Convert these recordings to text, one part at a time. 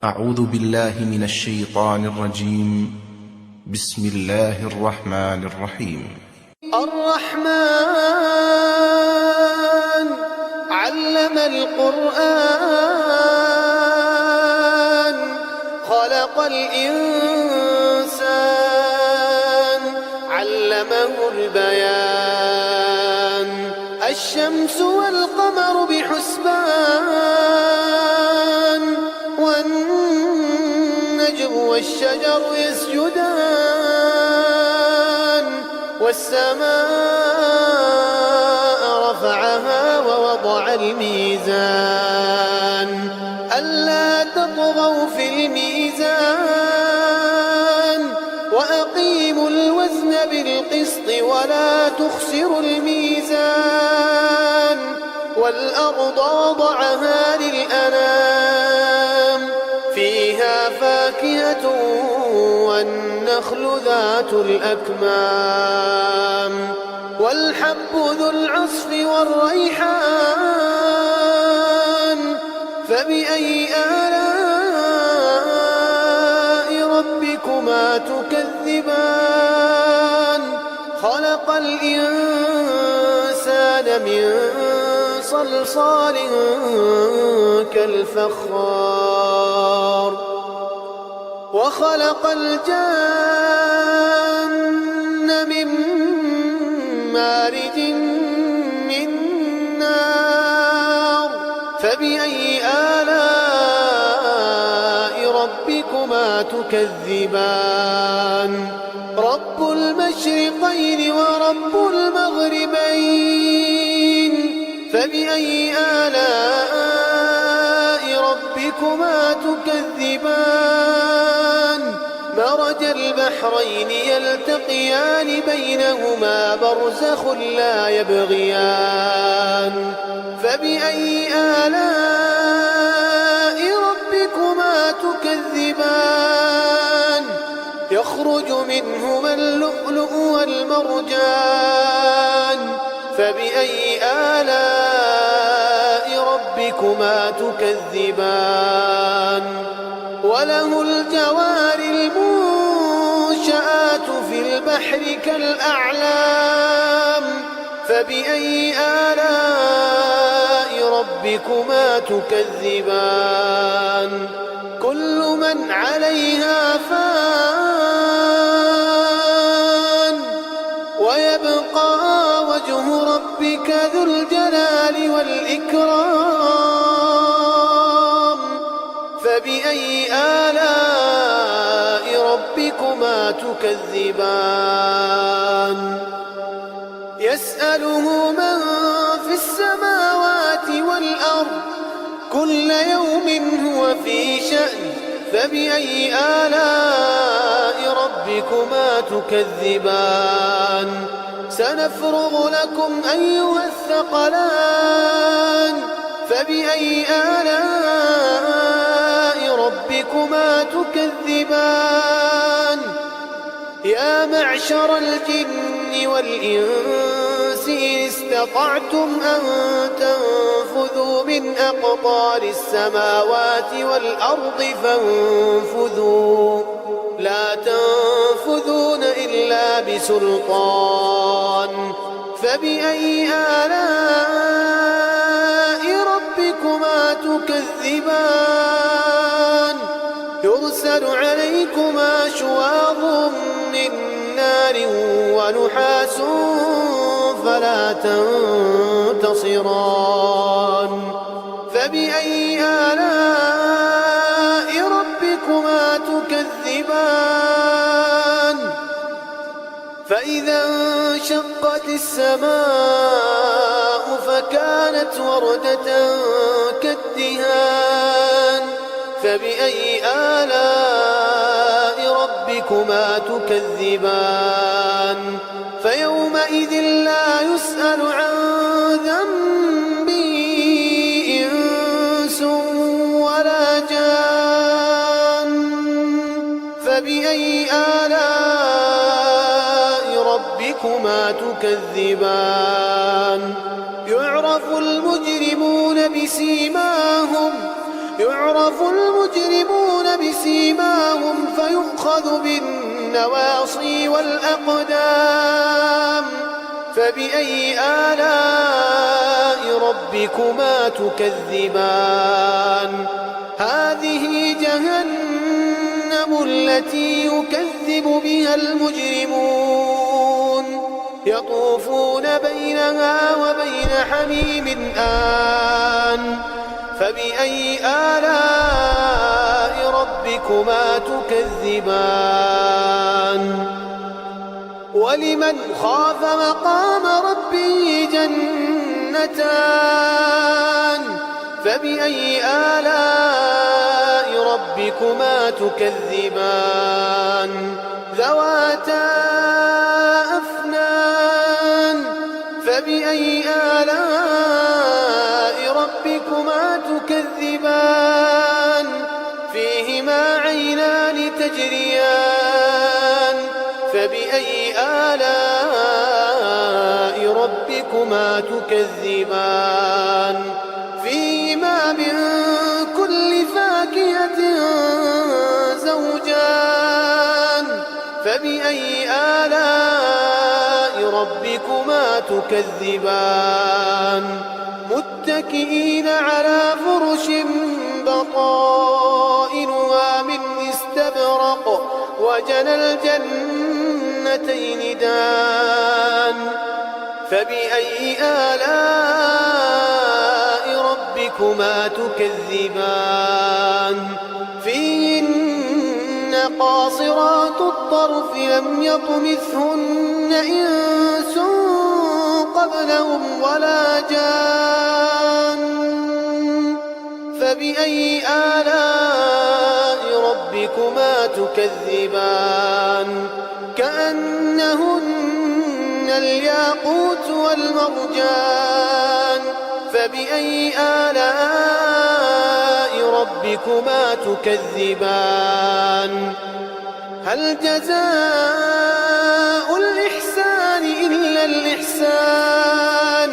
أعوذ بالله من الشيطان الرجيم. بسم الله الرحمن الرحيم. الرحمن علم القرآن خلق الإنسان علمه البيان الشمس والقمر بحسبان والنجم والشجر يسجدان والسماء رفعها ووضع الميزان ألا تطغوا في الميزان وأقيموا الوزن بالقسط ولا تخسروا الميزان والأرض وضعها للأنام فيها فاكهة والنخل ذات الأكمام والحب ذو العصف والريحان فبأي آلاء ربكما تكذبان خلق الإنسان من صلصال كالفخار وخلق الجان من مارج من نار فبأي آلاء ربكما تكذبان رب المشرقين ورب المغربين فبأي آلاء ربكما تكذبان مرج البحرين يلتقيان بينهما برزخ لا يبغيان فبأي آلاء ربكما تكذبان يخرج منهما اللؤلؤ والمرجان فبأي آلاء ربكما تكذبان وله الجوار المنشآت في البحر كالأعلام فبأي آلاء ربكما تكذبان كل من عليها فان ويبقى وجه ربك ذو الجلال والإكرام فبأي آلاء ربكما تكذبان يسأله من في السماوات والأرض كل يوم هو في شأن فبأي آلاء ربكما تكذبان سنفرغ لكم أيها الثقلان فبأي آلاء ربكما تكذبان يا معشر الجن والإنس إن استطعتم أن تنفذوا من أقطار السماوات والأرض فانفذوا لا تنفذون إلا بسلطان فبأي آلاء ربكما تكذبان يرسل عليكما شواظ من نار ونحاس فلا تنتصران فبأي آلاء ربكما تكذبان فإذا انشقت السماء فكانت وردة كالدهان فبأي آلاء ربكما تكذبان فيومئذ لا يسأل عن ذنبه إنس ولا جان فبأي آلاء ربكما تكذبان يعرف المجرمون بسيماهم يعرف المجرمون تؤخذ بالنواصي والأقدام فبأي آلاء ربكما تكذبان هذه جهنم التي يكذب بها المجرمون يطوفون بينها وبين حميم آن فبأي آلاء ربكما تكذبان ولمن خاف مقام ربه جنتان فبأي آلاء ربكما تكذبان ذواتا أفنان فبأي آلاء ربكما تكذبان فيهما عينان تجريان فبأي آلاء ربكما تكذبان فيهما من كل فاكهة زوجان فبأي آلاء ربكما تكذبان متكئين على فرش بطائنها من استبرق وجنى الجنتين دان فبأي آلاء ربكما تكذبان فيهن قاصرات الطرف لم يطمثهن إنس قبلهم ولا جان فبأي آلاء ربكما تكذبان كأنهن الياقوت والمرجان فبأي آلاء ربكما تكذبان هل جزاء الإحسان إلا الإحسان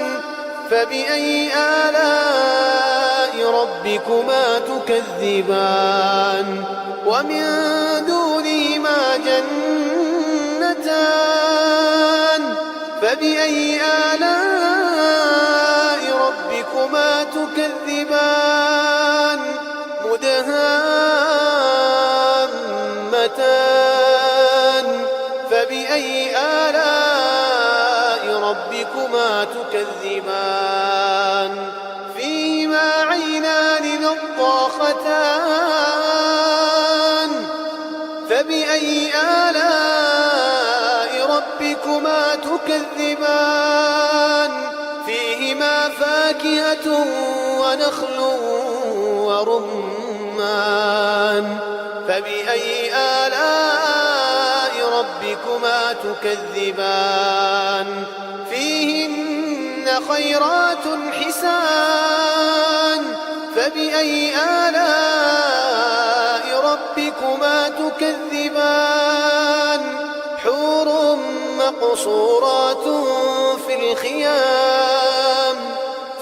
فبأي آلاء ربكما تكذبان ومن دونهما جنتان فبأي آلاء ربكما تكذبان مدهامتان فبأي آلاء ربكما تكذبان فيهما عينان نضاختان فبأي آلاء ربكما تكذبان فيهما فاكهة ونخل ورمان فبأي آلاء ربكما تكذبان فيهن خيرات حسان فبأي آلاء ربكما تكذبان حور مقصورات في الخيام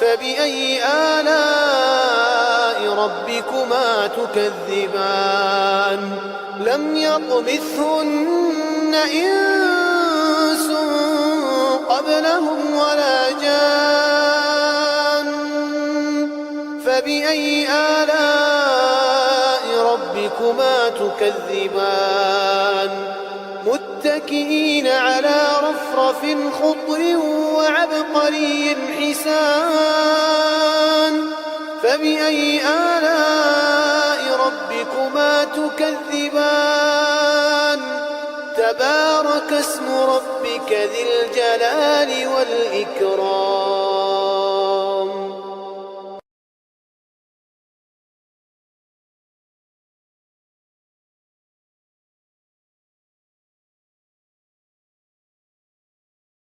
فبأي آلاء ربكما تكذبان لم يطمثهن إنس قبلهم ولا جان فبأي آلاء ربكما تكذبان متكئين على رفرف خضر وعبقري حسان فبأي آلاء ربكما تكذبان تبارك اسم ربك ذي الجلال والإكرام